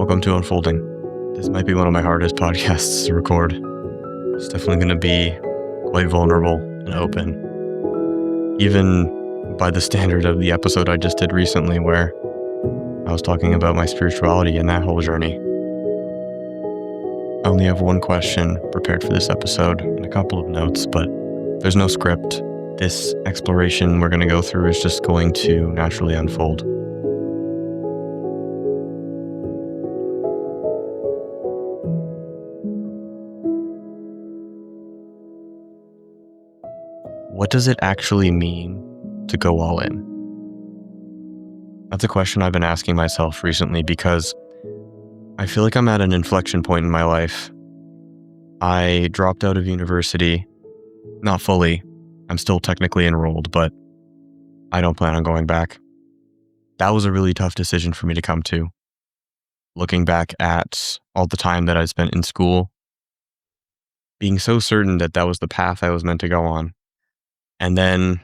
Welcome to Unfolding. This might be one of my hardest podcasts to record. It's definitely going to be quite vulnerable and open, even by the standard of the episode I just did recently, where I was talking about my spirituality and that whole journey. I only have one question prepared for this episode and a couple of notes, but there's no script. This exploration we're going to go through is just going to naturally unfold. What does it actually mean to go all in? That's a question I've been asking myself recently because I feel like I'm at an inflection point in my life. I dropped out of university, not fully. I'm still technically enrolled, but I don't plan on going back. That was a really tough decision for me to come to. Looking back at all the time that I spent in school, being so certain that that was the path I was meant to go on. And then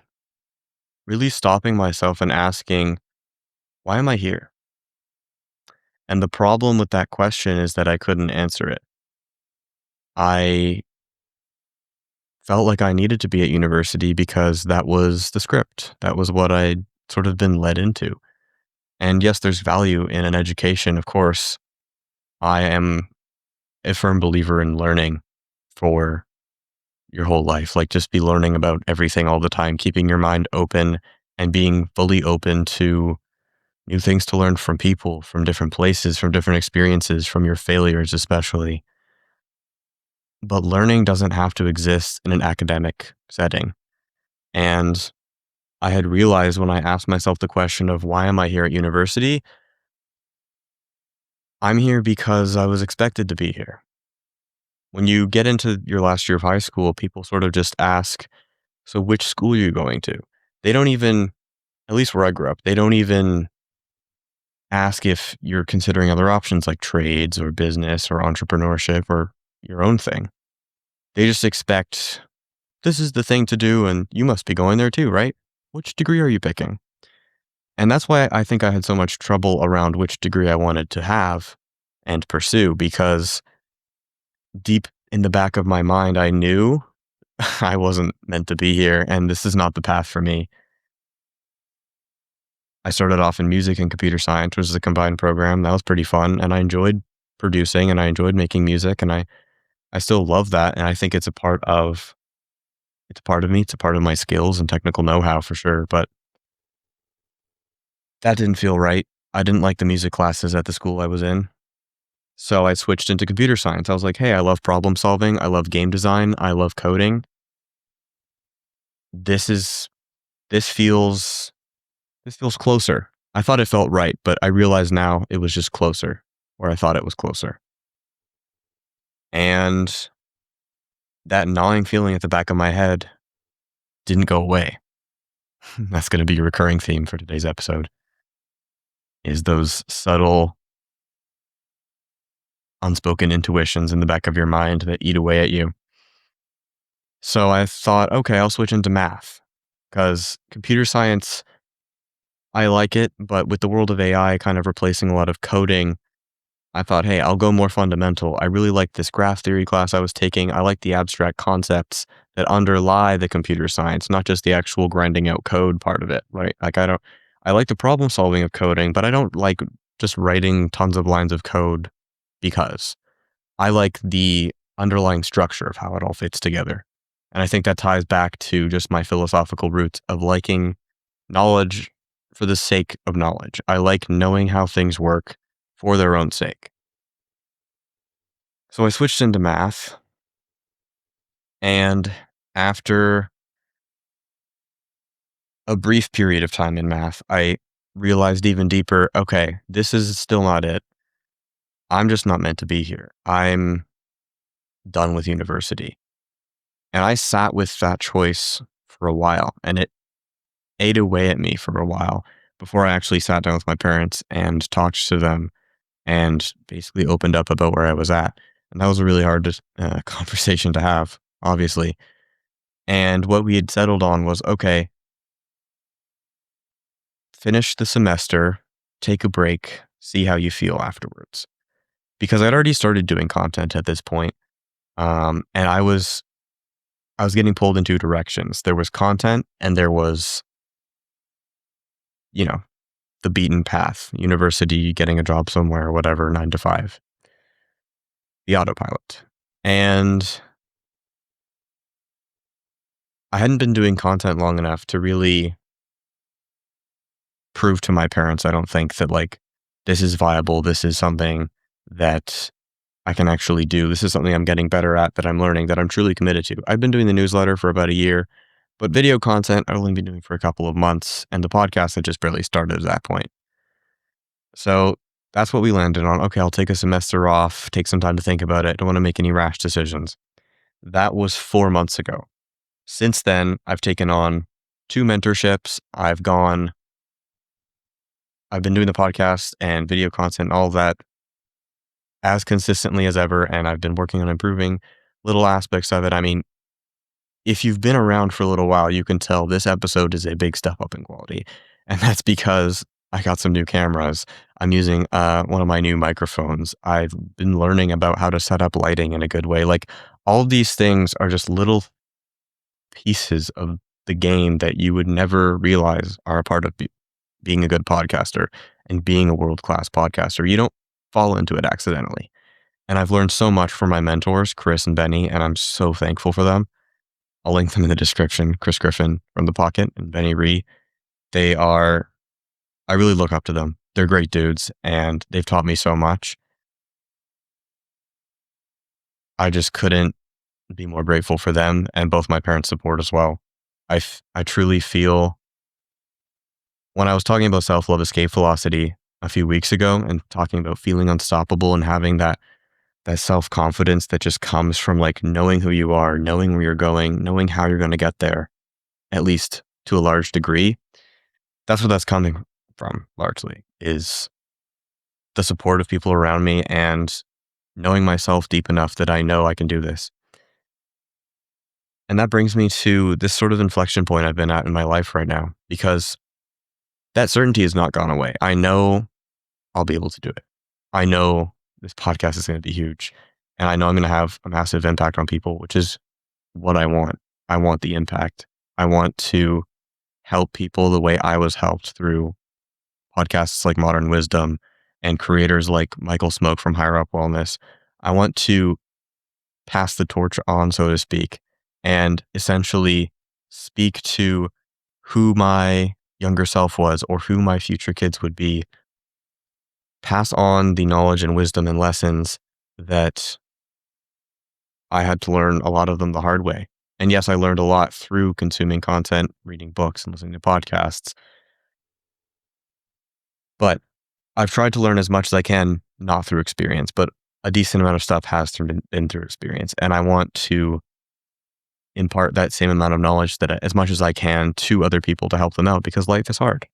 really stopping myself and asking, why am I here? And the problem with that question is that I couldn't answer it. I felt like I needed to be at university because that was the script. That was what I'd sort of been led into. And yes, there's value in an education, of course. I am a firm believer in learning for your whole life. Like, just be learning about everything all the time, keeping your mind open and being fully open to new things to learn from people, from different places, from different experiences, from your failures especially. But learning doesn't have to exist in an academic setting. And I had realized when I asked myself the question of why am I here at university, I'm here because I was expected to be here. When you get into your last year of high school, people sort of just ask, so which school are you going to? They don't even, at least where I grew up, they don't even ask if you're considering other options like trades or business or entrepreneurship or your own thing. They just expect this is the thing to do and you must be going there too, right? Which degree are you picking? And that's why I think I had so much trouble around which degree I wanted to have and pursue, because deep in the back of my mind, I knew I wasn't meant to be here and this is not the path for me. I started off in music and computer science, which is a combined program. That was pretty fun. And I enjoyed producing and I enjoyed making music. And I still love that. And I think it's a part of me. It's a part of my skills and technical know-how for sure. But that didn't feel right. I didn't like the music classes at the school I was in. So I switched into computer science. I was like, hey, I love problem solving. I love game design. I love coding. This feels closer. I thought it felt right, but I realize now it was just closer, or I thought it was closer. And that gnawing feeling at the back of my head didn't go away. That's going to be a recurring theme for today's episode, is those subtle, unspoken intuitions in the back of your mind that eat away at you. So I thought, okay, I'll switch into math, because computer science, I like it, but with the world of AI kind of replacing a lot of coding, I thought, hey, I'll go more fundamental. I really like this graph theory class I was taking. I like the abstract concepts that underlie the computer science, not just the actual grinding out code part of it, right? Like, I like the problem solving of coding, but I don't like just writing tons of lines of code, because I like the underlying structure of how it all fits together. And I think that ties back to just my philosophical roots of liking knowledge for the sake of knowledge. I like knowing how things work for their own sake. So I switched into math, and after a brief period of time in math, I realized even deeper, okay, this is still not it. I'm just not meant to be here. I'm done with university. And I sat with that choice for a while, and it ate away at me for a while before I actually sat down with my parents and talked to them and basically opened up about where I was at. And that was a really hard conversation to have, obviously. And what we had settled on was, okay, finish the semester, take a break, see how you feel afterwards. because I'd already started doing content at this point. And I was getting pulled in two directions. There was content and there was, you know, the beaten path, university, getting a job somewhere, whatever, 9 to 5, the autopilot. And I hadn't been doing content long enough to really prove to my parents, I don't think, that like this is viable. This is something that I can actually do. This is something I'm getting better at, that I'm learning, that I'm truly committed to. I've been doing the newsletter for about a year, but video content I've only been doing for a couple of months, and the podcast had just barely started at that point. So that's what we landed on. Okay, I'll take a semester off, take some time to think about it. Don't want to make any rash decisions. That was 4 months ago. Since then, I've taken on 2 mentorships. I've been doing the podcast and video content, all of that as consistently as ever. And I've been working on improving little aspects of it. I mean, if you've been around for a little while, you can tell this episode is a big step up in quality. And that's because I got some new cameras. I'm using one of my new microphones. I've been learning about how to set up lighting in a good way. Like all of these things are just little pieces of the game that you would never realize are a part of being a good podcaster and being a world-class podcaster. You don't fall into it accidentally. And I've learned so much from my mentors, Chris and Benny, and I'm so thankful for them. I'll link them in the description. Chris Griffin from The Pocket and Benny Ree. I really look up to them. They're great dudes and they've taught me so much. I just couldn't be more grateful for them and both my parents' support as well. I truly feel, when I was talking about self-love escape velocity a few weeks ago and talking about feeling unstoppable and having that self-confidence that just comes from like knowing who you are, knowing where you're going, knowing how you're going to get there, at least to a large degree. That's what that's coming from largely, is the support of people around me and knowing myself deep enough that I know I can do this. And that brings me to this sort of inflection point I've been at in my life right now, because that certainty has not gone away. I know I'll be able to do it. I know this podcast is going to be huge, and I know I'm going to have a massive impact on people, which is what I want. I want the impact. I want to help people the way I was helped through podcasts like Modern Wisdom and creators like Michael Smoke from Higher Up Wellness. I want to pass the torch on, so to speak, and essentially speak to who my younger self was or who my future kids would be. Pass on the knowledge and wisdom and lessons that I had to learn, a lot of them the hard way. And yes, I learned a lot through consuming content, reading books, and listening to podcasts. But I've tried to learn as much as I can, not through experience, but a decent amount of stuff has been through experience. And I want to impart that same amount of knowledge, that as much as I can, to other people to help them out, because life is hard.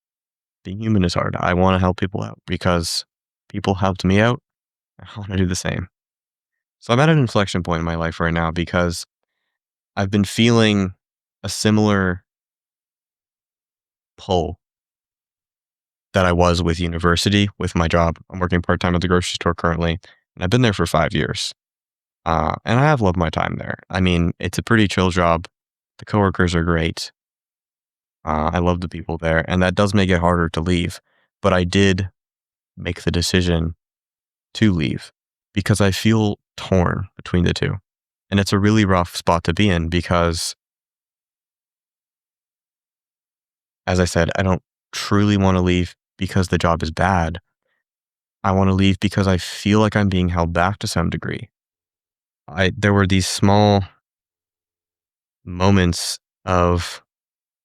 Being human is hard. I want to help people out because people helped me out. I want to do the same. So I'm at an inflection point in my life right now because I've been feeling a similar pull that I was with university, with my job. I'm working part-time at the grocery store currently, and I've been there for 5 years. And I have loved my time there. I mean, it's a pretty chill job. The coworkers are great. I love the people there, and that does make it harder to leave. But I did make the decision to leave because I feel torn between the two. And it's a really rough spot to be in because, as I said, I don't truly want to leave because the job is bad. I want to leave because I feel like I'm being held back to some degree. There were these small moments of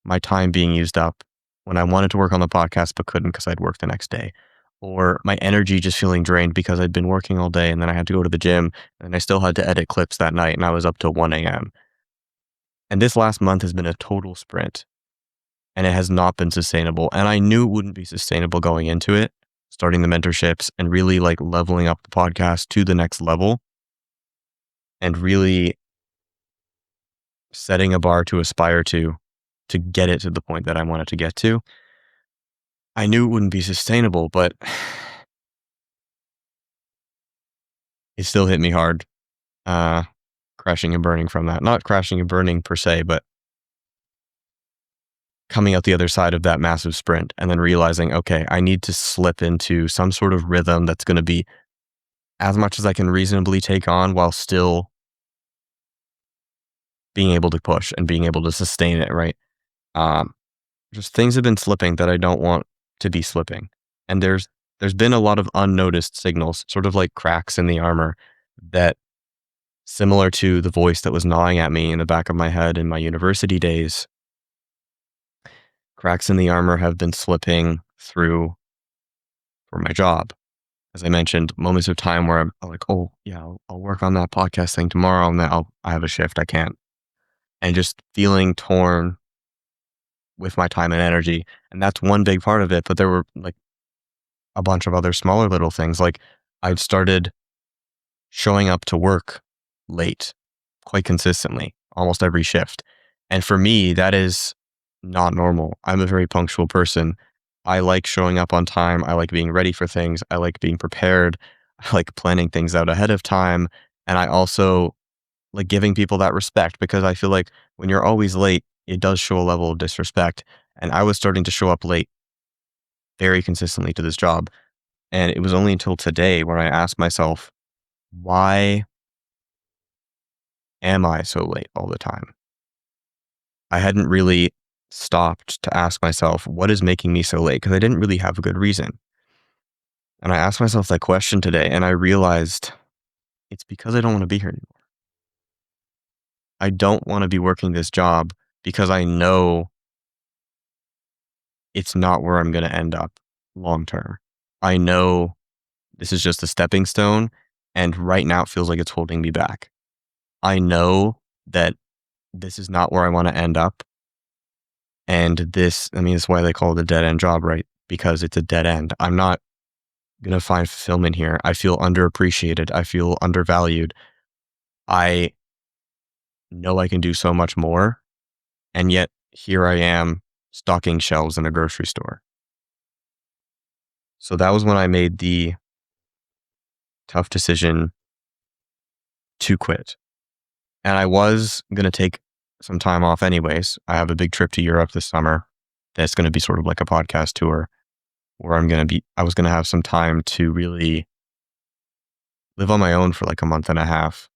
my time being used up when I wanted to work on the podcast but couldn't because I'd work the next day, or my energy just feeling drained because I'd been working all day and then I had to go to the gym and I still had to edit clips that night and I was up till 1 a.m. And this last month has been a total sprint and it has not been sustainable. And I knew it wouldn't be sustainable going into it, starting the mentorships and really like leveling up the podcast to the next level and really setting a bar to aspire to get it to the point that I wanted to get to. I knew it wouldn't be sustainable, but it still hit me hard, uh, crashing and burning from that. Not crashing and burning per se, but coming out the other side of that massive sprint and then realizing, okay, I need to slip into some sort of rhythm that's going to be as much as I can reasonably take on while still being able to push and being able to sustain it, right? Um, just things have been slipping that I don't want to be slipping. And there's been a lot of unnoticed signals, sort of like cracks in the armor that similar to the voice that was gnawing at me in the back of my head in my university days, cracks in the armor have been slipping through for my job. As I mentioned, moments of time where I'm like, oh yeah, I'll work on that podcast thing tomorrow, and then I have a shift, I can't, and just feeling torn with my time and energy, and that's one big part of it. But there were like a bunch of other smaller little things, like I've started showing up to work late quite consistently, almost every shift. And for me, that is not normal. I'm a very punctual person. I like showing up on time. I like being ready for things. I like being prepared. I like planning things out ahead of time. And I also like giving people that respect because I feel like when you're always late, it does show a level of disrespect. And I was starting to show up late very consistently to this job. And it was only until today where I asked myself, why am I so late all the time? I hadn't really stopped to ask myself, what is making me so late? Because I didn't really have a good reason. And I asked myself that question today and I realized it's because I don't want to be here anymore. I don't want to be working this job because I know it's not where I'm going to end up long term. I know this is just a stepping stone. And right now it feels like it's holding me back. I know that this is not where I want to end up. And this, I mean, it's why they call it a dead end job, right? Because it's a dead end. I'm not going to find fulfillment here. I feel underappreciated. I feel undervalued. I know I can do so much more. And yet here I am stocking shelves in a grocery store. So that was when I made the tough decision to quit. And I was going to take some time off anyways. I have a big trip to Europe this summer. That's going to be sort of like a podcast tour where I was going to have some time to really live on my own for like a month and a half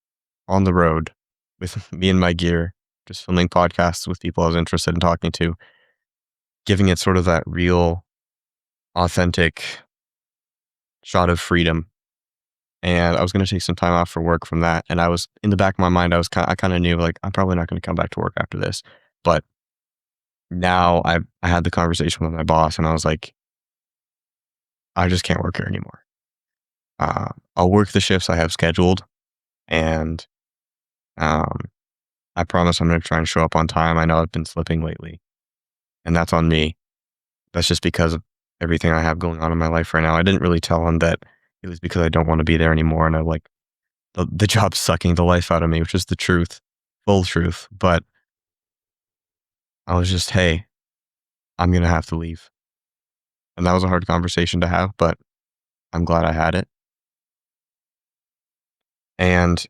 on the road with me and my gear, just filming podcasts with people I was interested in talking to, giving it sort of that real, authentic shot of freedom. And I was going to take some time off for work from that. And I was in the back of my mind, I kind of knew like, I'm probably not going to come back to work after this. But now I had the conversation with my boss and I was like, I just can't work here anymore. I'll work the shifts I have scheduled and um, I promise I'm going to try and show up on time. I know I've been slipping lately and that's on me. That's just because of everything I have going on in my life right now. I didn't really tell him that it was because I don't want to be there anymore. And I like the job's sucking the life out of me, which is the truth, full truth. But I was just, hey, I'm going to have to leave. And that was a hard conversation to have, but I'm glad I had it. And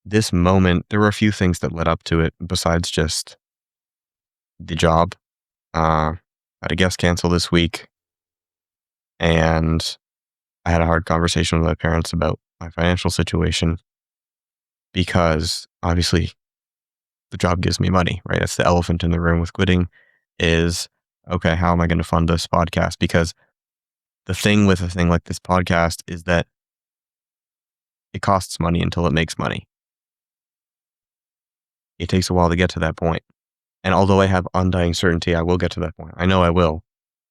this moment, there were a few things that led up to it besides just the job. I had a guest cancel this week and I had a hard conversation with my parents about my financial situation because obviously the job gives me money, right? That's the elephant in the room with quitting is, okay, how am I going to fund this podcast? Because the thing with a thing like this podcast is that it costs money until it makes money. It takes a while to get to that point. And although I have undying certainty, I will get to that point. I know I will.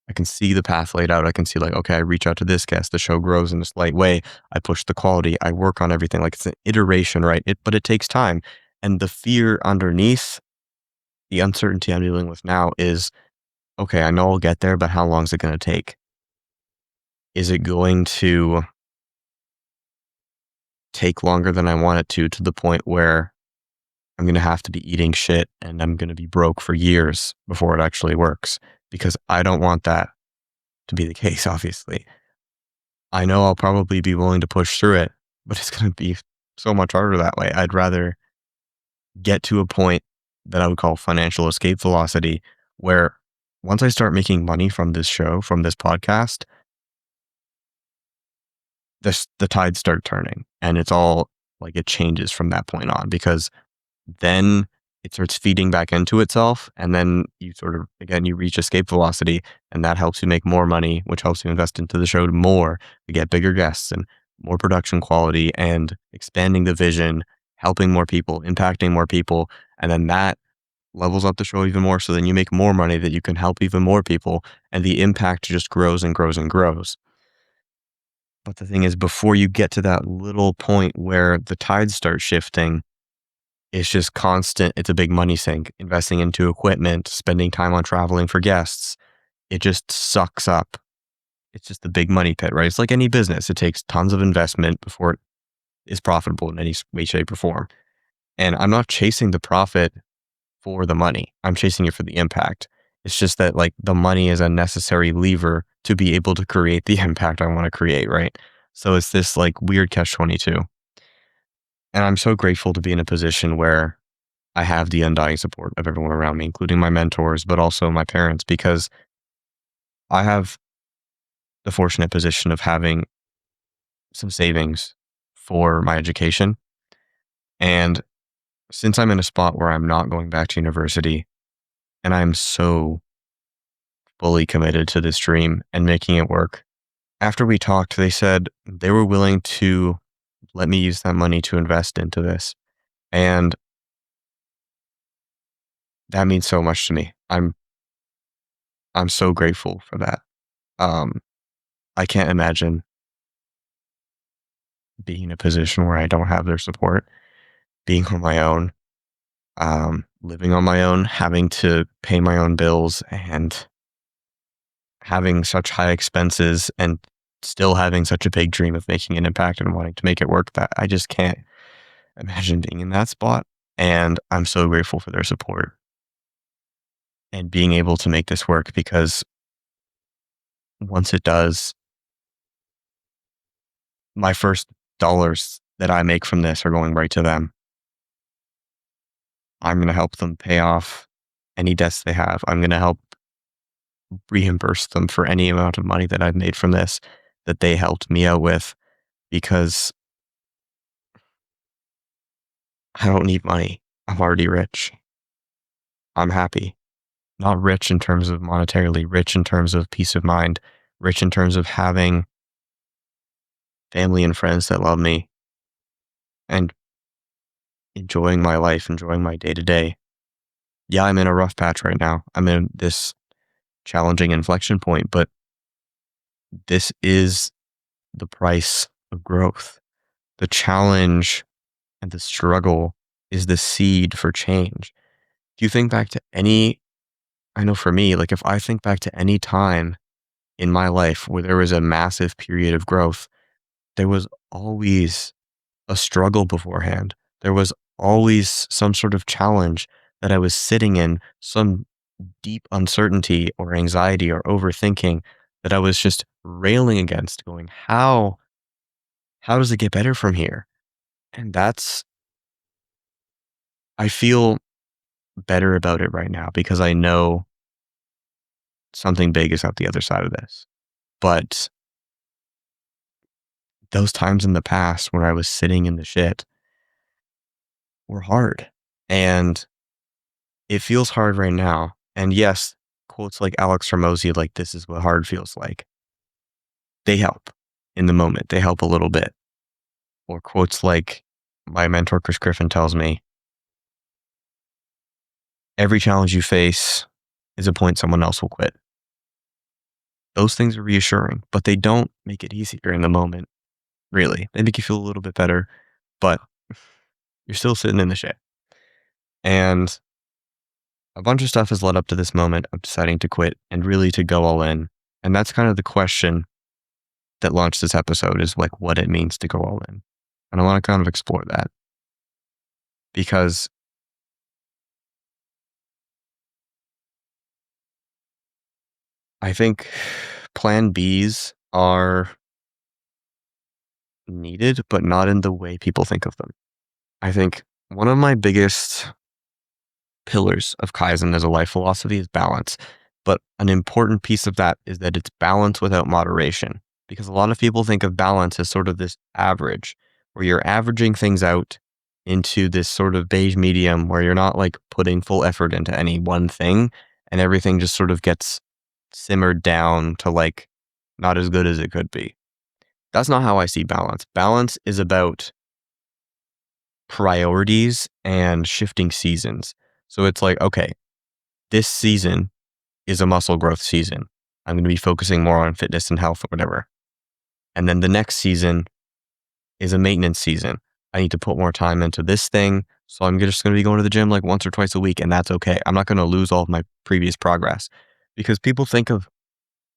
I can see the path laid out. I can see like, okay, I reach out to this guest. The show grows in a slight way. I push the quality. I work on everything. Like it's an iteration, right? But it takes time. And the fear underneath the uncertainty I'm dealing with now is, okay, I know I'll get there, but how long is it going to take? Is it going to take longer than I want it to the point where I'm going to have to be eating shit and I'm going to be broke for years before it actually works? Because I don't want that to be the case, obviously. I know I'll probably be willing to push through it, but it's going to be so much harder that way. I'd rather get to a point that I would call financial escape velocity, where once I start making money from this show, from this podcast, the tides start turning and it's all like it changes from that point on because then it starts feeding back into itself. And then you sort of, again, you reach escape velocity and that helps you make more money, which helps you invest into the show more to get bigger guests and more production quality and expanding the vision, helping more people, impacting more people. And then that levels up the show even more. So then you make more money that you can help even more people. And the impact just grows and grows and grows. But the thing is, before you get to that little point where the tides start shifting, it's just constant. It's a big money sink, investing into equipment, spending time on traveling for guests. It just sucks up. It's just a big money pit, right? It's like any business. It takes tons of investment before it is profitable in any way, shape, or form. And I'm not chasing the profit for the money. I'm chasing it for the impact. It's just that like the money is a necessary lever to be able to create the impact I want to create, right? So it's this like weird catch 22. And I'm so grateful to be in a position where I have the undying support of everyone around me, including my mentors, but also my parents, because I have the fortunate position of having some savings for my education. And since I'm in a spot where I'm not going back to university and I'm so fully committed to this dream and making it work, after we talked, they said they were willing to let me use that money to invest into this. And that means so much to me. I'm so grateful for that. Um, I can't imagine being in a position where I don't have their support, being on my own, living on my own, having to pay my own bills and having such high expenses and still having such a big dream of making an impact and wanting to make it work that I just can't imagine being in that spot. And I'm so grateful for their support and being able to make this work because once it does, my first dollars that I make from this are going right to them. I'm going to help them pay off any debts they have. I'm going to help reimburse them for any amount of money that I've made from this that they helped me out with because I don't need money. I'm already rich. I'm happy. Not rich in terms of monetarily, rich in terms of peace of mind, rich in terms of having family and friends that love me and enjoying my life, enjoying my day to day. Yeah, I'm in a rough patch right now. I'm in this challenging inflection point, but this is the price of growth. The challenge and the struggle is the seed for change. Do you think back to any, I know for me, like if I think back to any time in my life where there was a massive period of growth, there was always a struggle beforehand. There was always some sort of challenge that I was sitting in, some deep uncertainty or anxiety or overthinking that I was just railing against, going, how does it get better from here? And I feel better about it right now because I know something big is at the other side of this. But those times in the past where I was sitting in the shit were hard. And it feels hard right now. And yes, quotes like Alex Hormozy, like, this is what hard feels like. They help in the moment. They help a little bit. Or quotes like my mentor, Chris Griffin, tells me every challenge you face is a point someone else will quit. Those things are reassuring, but they don't make it easier in the moment, really. They make you feel a little bit better, but you're still sitting in the shit. And a bunch of stuff has led up to this moment of deciding to quit and really to go all in. And that's kind of the question that launched this episode is like what it means to go all in. And I want to kind of explore that because I think plan Bs are needed, but not in the way people think of them. I think one of my biggest pillars of Kaizen as a life philosophy is balance. But an important piece of that is that it's balance without moderation. Because a lot of people think of balance as sort of this average, where you're averaging things out into this sort of beige medium where you're not like putting full effort into any one thing and everything just sort of gets simmered down to like not as good as it could be. That's not how I see balance. Balance is about priorities and shifting seasons. So it's like, okay, this season is a muscle growth season. I'm going to be focusing more on fitness and health or whatever. And then the next season is a maintenance season. I need to put more time into this thing. So I'm just going to be going to the gym like once or twice a week. And that's okay. I'm not going to lose all of my previous progress because people think of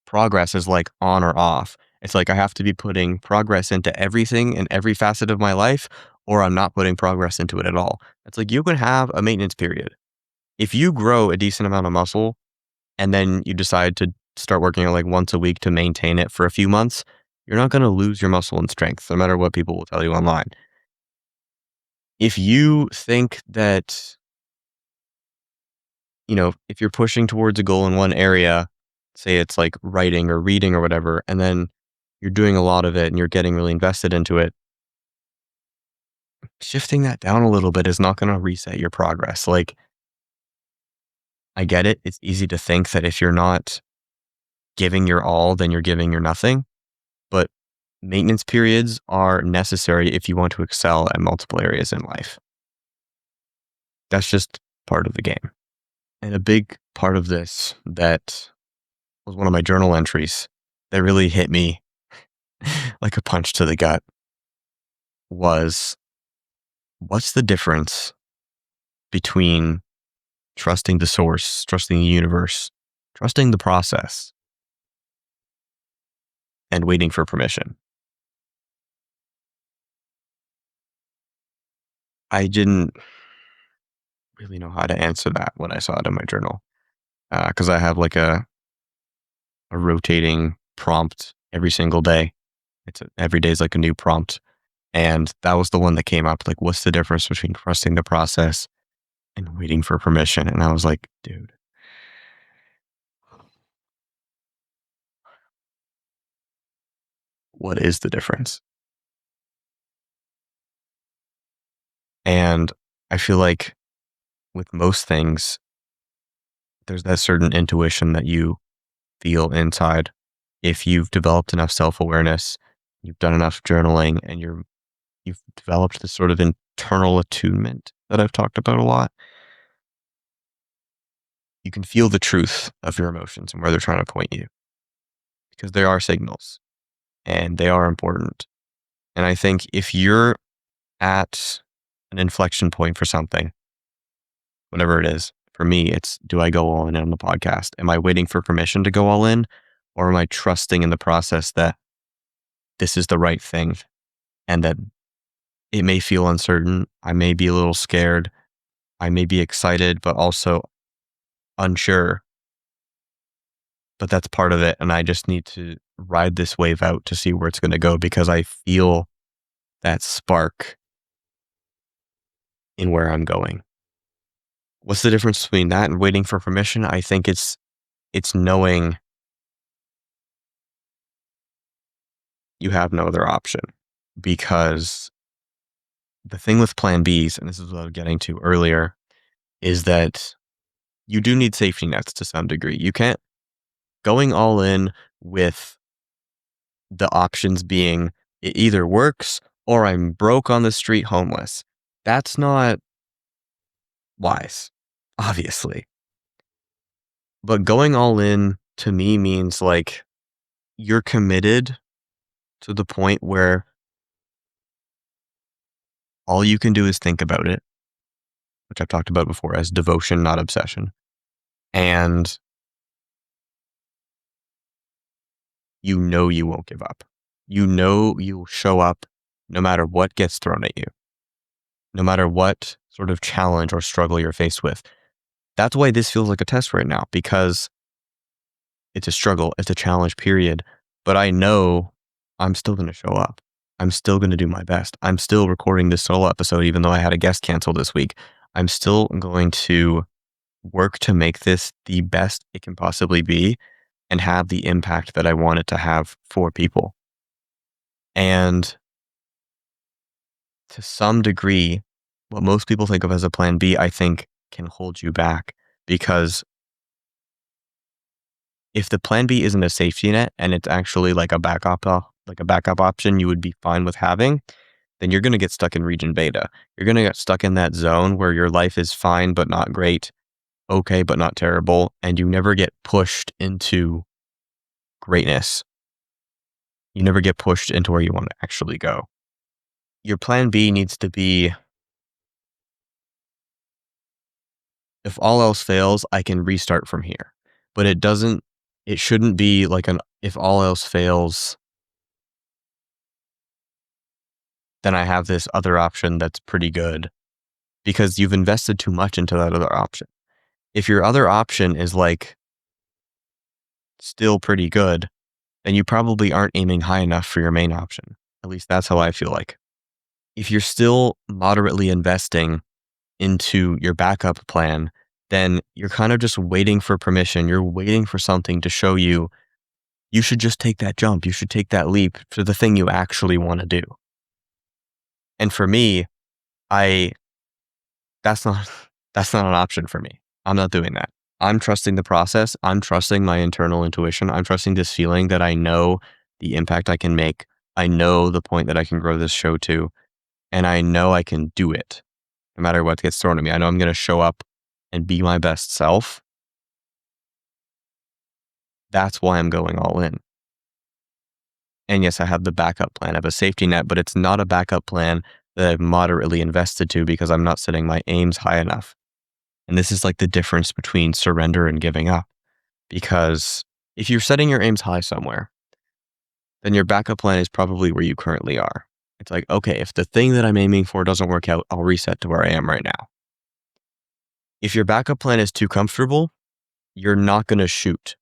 progress as like on or off. It's like I have to be putting progress into everything in every facet of my life, or I'm not putting progress into it at all. It's like you can have a maintenance period. If you grow a decent amount of muscle and then you decide to start working out like once a week to maintain it for a few months, you're not going to lose your muscle and strength, no matter what people will tell you online. If you think that, if you're pushing towards a goal in one area, say it's like writing or reading or whatever, and then you're doing a lot of it and you're getting really invested into it, shifting that down a little bit is not going to reset your progress. Like, I get it. It's easy to think that if you're not giving your all, then you're giving your nothing. But maintenance periods are necessary if you want to excel at multiple areas in life. That's just part of the game. And a big part of this that was one of my journal entries that really hit me like a punch to the gut was, what's the difference between trusting the source, trusting the universe, trusting the process, and waiting for permission? I didn't really know how to answer that when I saw it in my journal, because I have like a rotating prompt every single day. Every day is like a new prompt. And that was the one that came up. Like, what's the difference between trusting the process and waiting for permission? And I was like, dude, what is the difference? And I feel like with most things, there's that certain intuition that you feel inside. If you've developed enough self-awareness, you've done enough journaling, and you've developed this sort of internal attunement that I've talked about a lot, you can feel the truth of your emotions and where they're trying to point you because they are signals and they are important. And I think if you're at an inflection point for something, whatever it is, for me, it's, do I go all in on the podcast? Am I waiting for permission to go all in? Or am I trusting in the process that this is the right thing and that it may feel uncertain? I may be a little scared. I may be excited, but also unsure. But that's part of it. And I just need to ride this wave out to see where it's going to go because I feel that spark in where I'm going. What's the difference between that and waiting for permission? I think it's knowing you have no other option, because the thing with plan Bs, and this is what I was getting to earlier, is that you do need safety nets to some degree. You can't going all in with the options being it either works or I'm broke on the street homeless. That's not wise, obviously. But going all in to me means like you're committed to the point where all you can do is think about it, which I've talked about before as devotion, not obsession. And you know you won't give up. You know you'll show up no matter what gets thrown at you, no matter what sort of challenge or struggle you're faced with. That's why this feels like a test right now, because it's a struggle, it's a challenge period, but I know I'm still going to show up. I'm still going to do my best. I'm still recording this solo episode, even though I had a guest cancel this week. I'm still going to work to make this the best it can possibly be and have the impact that I want it to have for people. And to some degree, what most people think of as a plan B, I think can hold you back, because if the plan B isn't a safety net and it's actually like a backup option you would be fine with having, then you're going to get stuck in region beta. You're going to get stuck in that zone where your life is fine but not great, okay but not terrible, and you never get pushed into greatness. You never get pushed into where you want to actually go. Your plan B needs to be, if all else fails, I can restart from here. But it shouldn't be like if all else fails, then I have this other option that's pretty good, because you've invested too much into that other option. If your other option is like still pretty good, then you probably aren't aiming high enough for your main option. At least that's how I feel like. If you're still moderately investing into your backup plan, then you're kind of just waiting for permission. You're waiting for something to show you you should just take that jump. You should take that leap to the thing you actually want to do. And for me, I that's not that's not an option for me. I'm not doing that. I'm trusting the process. I'm trusting my internal intuition. I'm trusting this feeling that I know the impact I can make. I know the point that I can grow this show to, and I know I can do it no matter what gets thrown at me. I know I'm going to show up and be my best self. That's why I'm going all in. And yes, I have the backup plan. I have a safety net, but it's not a backup plan that I've moderately invested to because I'm not setting my aims high enough. And this is like the difference between surrender and giving up. Because if you're setting your aims high somewhere, then your backup plan is probably where you currently are. It's like, okay, if the thing that I'm aiming for doesn't work out, I'll reset to where I am right now. If your backup plan is too comfortable, you're not going to shoot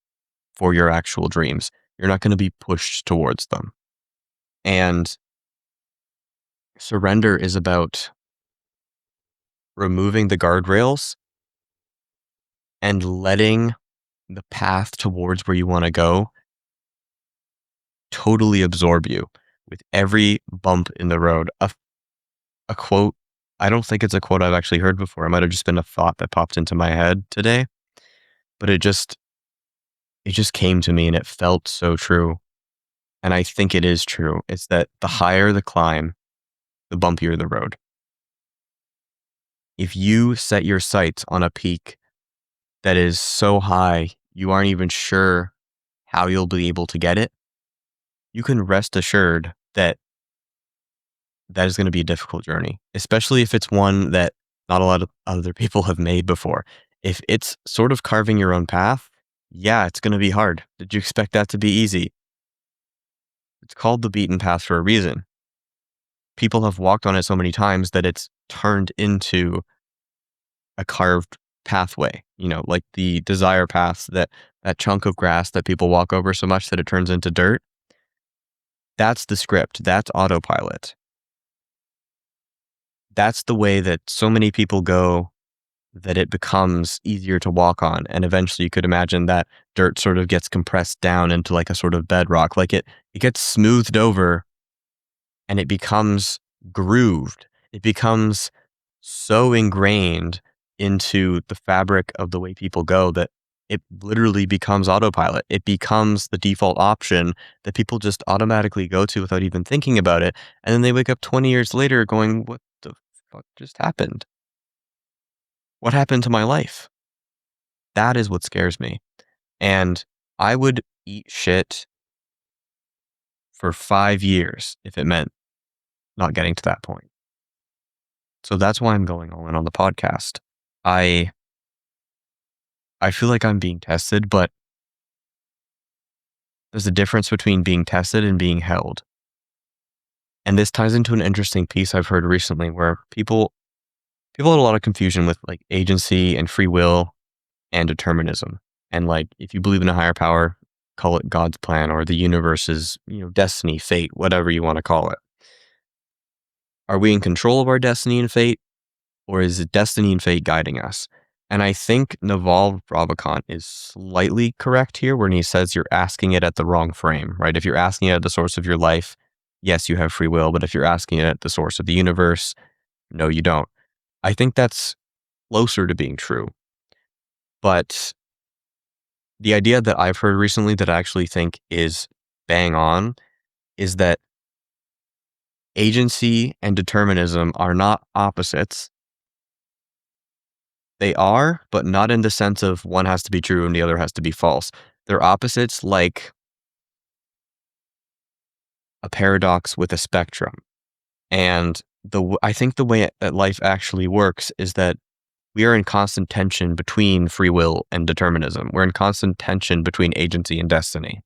for your actual dreams. You're not going to be pushed towards them. And surrender is about removing the guardrails and letting the path towards where you want to go totally absorb you with every bump in the road. A quote, I don't think it's a quote I've actually heard before. It might have just been a thought that popped into my head today, but it just came to me and it felt so true. And I think it is true. It's that the higher the climb, the bumpier the road. If you set your sights on a peak that is so high, you aren't even sure how you'll be able to get it, you can rest assured that that is going to be a difficult journey, especially if it's one that not a lot of other people have made before. If it's sort of carving your own path, yeah, it's going to be hard. Did you expect that to be easy? It's called the beaten path for a reason. People have walked on it so many times that it's turned into a carved pathway, like the desire paths, that chunk of grass that people walk over so much that it turns into dirt. That's the script. That's autopilot. That's the way that so many people go, that it becomes easier to walk on. And eventually you could imagine that dirt sort of gets compressed down into like a sort of bedrock, like it gets smoothed over and it becomes grooved. It becomes so ingrained into the fabric of the way people go that it literally becomes autopilot. It becomes the default option that people just automatically go to without even thinking about it. And then they wake up 20 years later going, what the fuck just happened? What happened to my life? That is what scares me. And I would eat shit for 5 years if it meant not getting to that point. So that's why I'm going all in on the podcast. I feel like I'm being tested, but there's a difference between being tested and being held. And this ties into an interesting piece I've heard recently where people had a lot of confusion with like agency and free will and determinism. And like, if you believe in a higher power, call it God's plan or the universe's, destiny, fate, whatever you want to call it. Are we in control of our destiny and fate, or is it destiny and fate guiding us? And I think Naval Ravikant is slightly correct here when he says you're asking it at the wrong frame, right? If you're asking it at the source of your life, yes, you have free will, but if you're asking it at the source of the universe, no, you don't. I think that's closer to being true. But the idea that I've heard recently that I actually think is bang on is that agency and determinism are not opposites. They are, but not in the sense of one has to be true and the other has to be false. They're opposites like a paradox with a spectrum. And I think the way that life actually works is that we are in constant tension between free will and determinism. We're in constant tension between agency and destiny.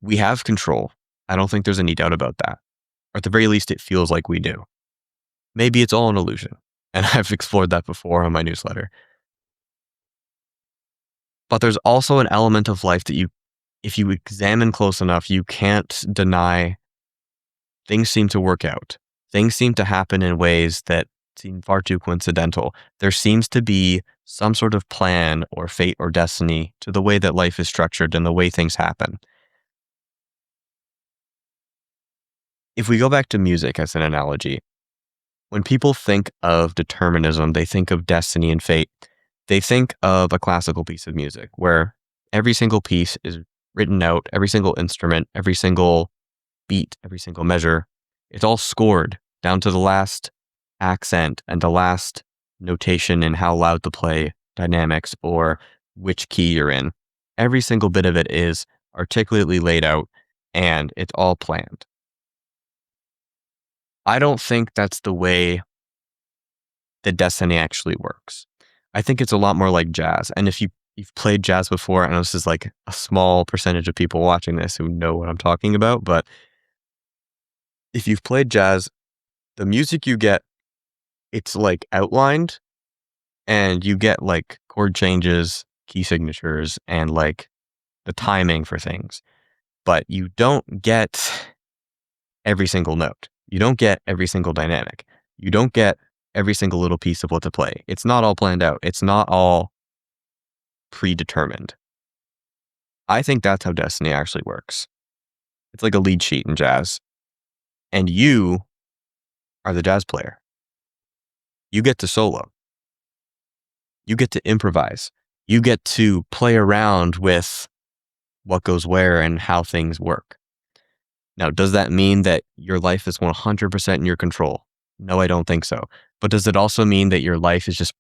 We have control. I don't think there's any doubt about that. Or at the very least, it feels like we do. Maybe it's all an illusion. And I've explored that before on my newsletter. But there's also an element of life that if you examine close enough, you can't deny things seem to work out. Things seem to happen in ways that seem far too coincidental. There seems to be some sort of plan or fate or destiny to the way that life is structured and the way things happen. If we go back to music as an analogy, when people think of determinism, they think of destiny and fate. They think of a classical piece of music where every single piece is written out, every single instrument, every single beat, every single measure. It's all scored down to the last accent and the last notation and how loud to play, dynamics, or which key you're in. Every single bit of it is articulately laid out and it's all planned. I don't think that's the way that destiny actually works. I think it's a lot more like jazz. And if you've played jazz before, I know this is like a small percentage of people watching this who know what I'm talking about, but if you've played jazz, the music you get, it's like outlined and you get like chord changes, key signatures, and like the timing for things. But you don't get every single note. You don't get every single dynamic. You don't get every single little piece of what to play. It's not all planned out. It's not all predetermined. I think that's how destiny actually works. It's like a lead sheet in jazz. And you are the jazz player. You get to solo. You get to improvise. You get to play around with what goes where and how things work. Now, does that mean that your life is 100% in your control? No, I don't think so. But does it also mean that your life is just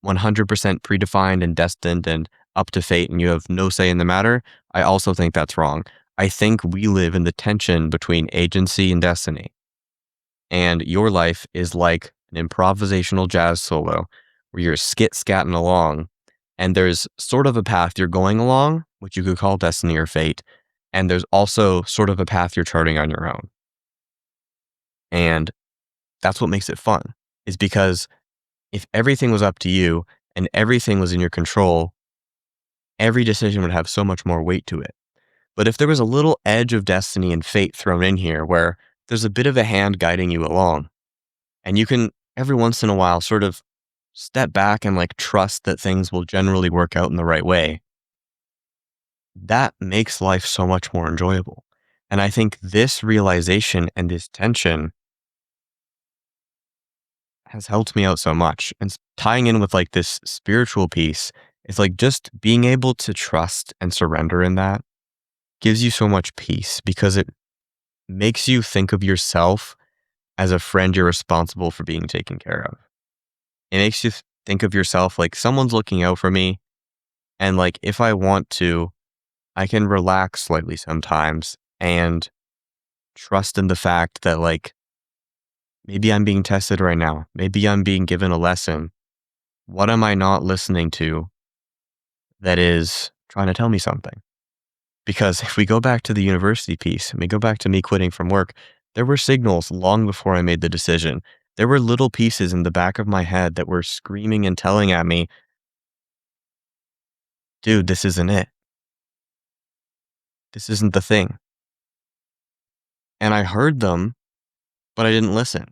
100% predefined and destined and up to fate and you have no say in the matter? I also think that's wrong. I think we live in the tension between agency and destiny. And your life is like an improvisational jazz solo where you're skit-scatting along and there's sort of a path you're going along, which you could call destiny or fate. And there's also sort of a path you're charting on your own. And that's what makes it fun, is because if everything was up to you and everything was in your control, every decision would have so much more weight to it. But if there was a little edge of destiny and fate thrown in here where there's a bit of a hand guiding you along, and you can every once in a while sort of step back and like trust that things will generally work out in the right way, that makes life so much more enjoyable. And I think this realization and this tension has helped me out so much. And tying in with like this spiritual piece, it's like just being able to trust and surrender in that gives you so much peace because it makes you think of yourself as a friend you're responsible for being taken care of. It makes you think of yourself like someone's looking out for me. And like if I want to, I can relax slightly sometimes and trust in the fact that like maybe I'm being tested right now. Maybe I'm being given a lesson. What am I not listening to that is trying to tell me something? Because if we go back to the university piece and we go back to me quitting from work, there were signals long before I made the decision. There were little pieces in the back of my head that were screaming and telling at me, dude, this isn't it. This isn't the thing. And I heard them but I didn't listen.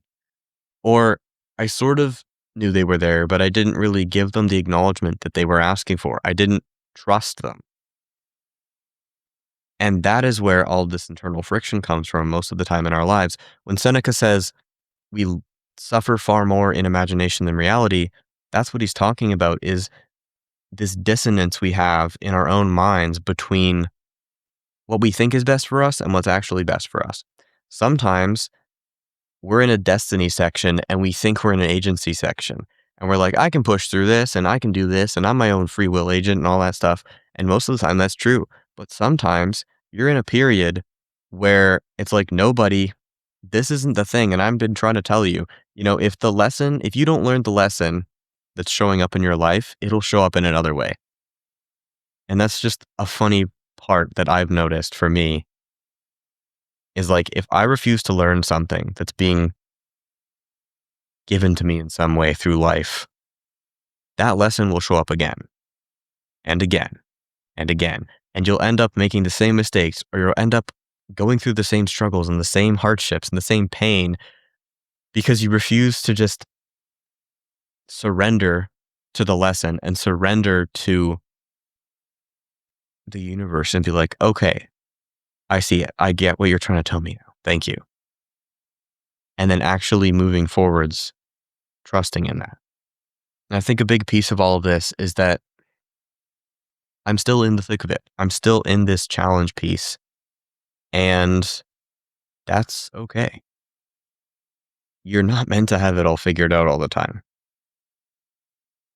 Or I sort of knew they were there, but I didn't really give them the acknowledgement that they were asking for. I didn't trust them. And that is where all this internal friction comes from most of the time in our lives. When Seneca says we suffer far more in imagination than reality, that's what he's talking about, is this dissonance we have in our own minds between what we think is best for us and what's actually best for us. Sometimes we're in a destiny section and we think we're in an agency section. And we're like, I can push through this and I can do this and I'm my own free will agent and all that stuff. And most of the time that's true. But sometimes you're in a period where it's like, nobody, this isn't the thing. And I've been trying to tell you, if you don't learn the lesson that's showing up in your life, it'll show up in another way. And that's just a funny part that I've noticed for me, is like, if I refuse to learn something that's being given to me in some way through life, that lesson will show up again and again and again. And you'll end up making the same mistakes, or you'll end up going through the same struggles and the same hardships and the same pain because you refuse to just surrender to the lesson and surrender to the universe and be like, okay, I see it. I get what you're trying to tell me now. Thank you. And then actually moving forwards, trusting in that. And I think a big piece of all of this is that I'm still in the thick of it. I'm still in this challenge piece. And that's okay. You're not meant to have it all figured out all the time.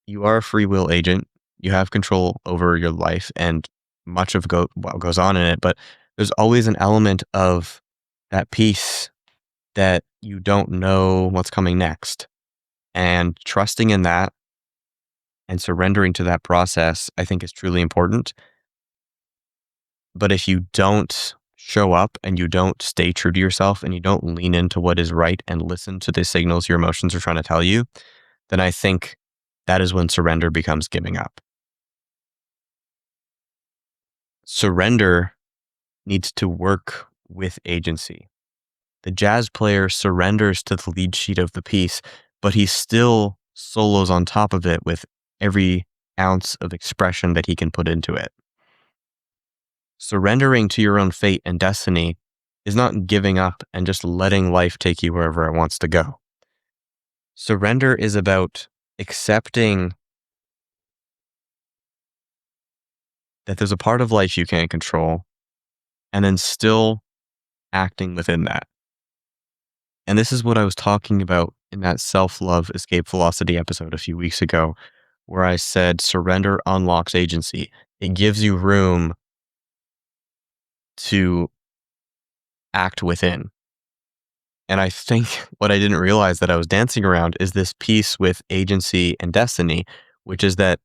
You are a free will agent. You have control over your life and much of what goes on in it. But there's always an element of that piece that you don't know what's coming next. And trusting in that and surrendering to that process, I think, is truly important. But if you don't show up and you don't stay true to yourself and you don't lean into what is right and listen to the signals your emotions are trying to tell you, then I think that is when surrender becomes giving up. Surrender needs to work with agency. The jazz player surrenders to the lead sheet of the piece, but he still solos on top of it with every ounce of expression that he can put into it. Surrendering to your own fate and destiny is not giving up and just letting life take you wherever it wants to go. Surrender is about accepting that there's a part of life you can't control and then still acting within that. And this is what I was talking about in that self-love escape velocity episode a few weeks ago, where I said surrender unlocks agency. It gives you room to act within. And I think what I didn't realize that I was dancing around is this piece with agency and destiny, which is that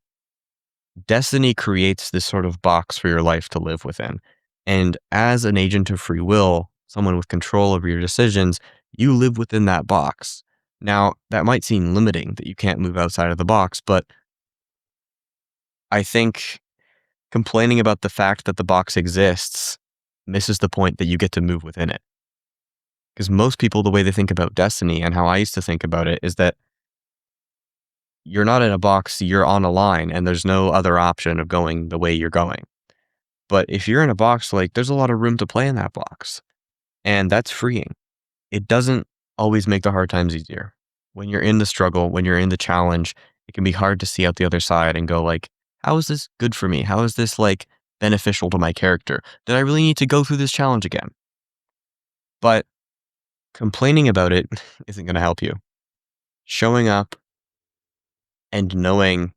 destiny creates this sort of box for your life to live within. And as an agent of free will, someone with control over your decisions, you live within that box. Now, that might seem limiting that you can't move outside of the box, but I think complaining about the fact that the box exists misses the point that you get to move within it. Because most people, the way they think about destiny and how I used to think about it is that you're not in a box, you're on a line and there's no other option of going the way you're going. But if you're in a box, like, there's a lot of room to play in that box. And that's freeing. It doesn't always make the hard times easier. When you're in the struggle, when you're in the challenge, it can be hard to see out the other side and go like, how is this good for me? How is this like beneficial to my character? Did I really need to go through this challenge again? But complaining about it isn't going to help you. Showing up and knowing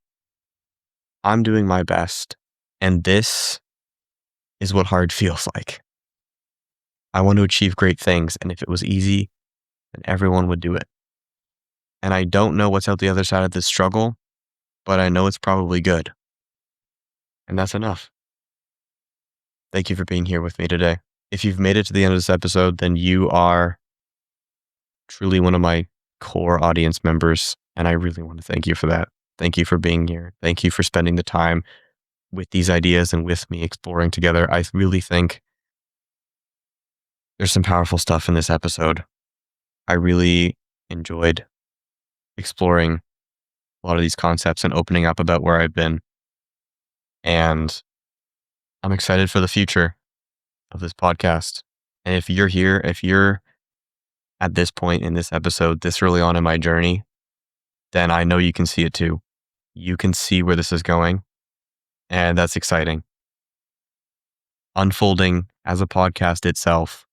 I'm doing my best and this is what hard feels like. I want to achieve great things, and if it was easy, then everyone would do it. And I don't know what's out the other side of this struggle, but I know it's probably good. And that's enough. Thank you for being here with me today. If you've made it to the end of this episode, then you are truly one of my core audience members, and I really want to thank you for that. Thank you for being here. Thank you for spending the time with these ideas and with me exploring together. I really think there's some powerful stuff in this episode. I really enjoyed exploring a lot of these concepts and opening up about where I've been. And I'm excited for the future of this podcast. And if you're at this point in this episode, this early on in my journey, then I know you can see it too. You can see where this is going. And that's exciting. Unfolding as a podcast itself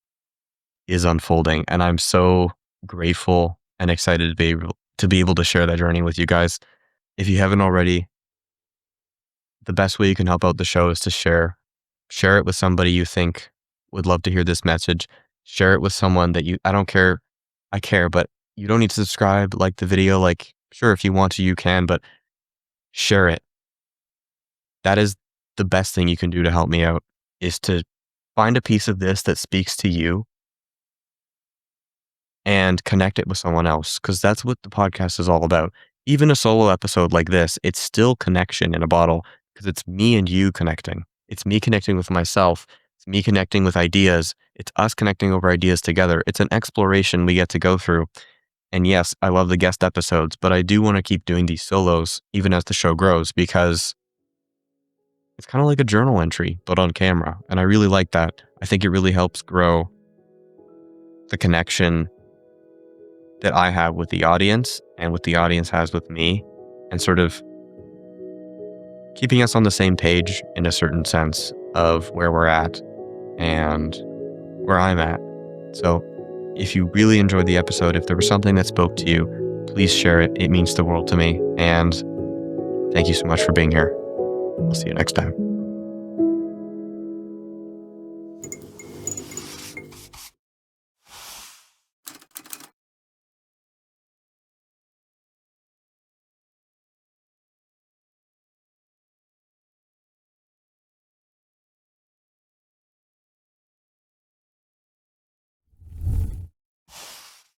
is unfolding. And I'm so grateful and excited to be able to share that journey with you guys. If you haven't already, the best way you can help out the show is to share it with somebody you think would love to hear this message. Share it with someone that I don't care. I care, but you don't need to subscribe, like the video. Like, sure, if you want to, you can, but share it. That is the best thing you can do to help me out, is to find a piece of this that speaks to you and connect it with someone else. Cause that's what the podcast is all about. Even a solo episode like this, it's still connection in a bottle, because it's me and you connecting. It's me connecting with myself. It's me connecting with ideas. It's us connecting over ideas together. It's an exploration we get to go through. And yes, I love the guest episodes, but I do want to keep doing these solos even as the show grows, because it's kind of like a journal entry, but on camera. And I really like that. I think it really helps grow the connection that I have with the audience and what the audience has with me, and sort of keeping us on the same page in a certain sense of where we're at and where I'm at. So if you really enjoyed the episode, if there was something that spoke to you, please share it. It means the world to me. And thank you so much for being here. I'll see you next time.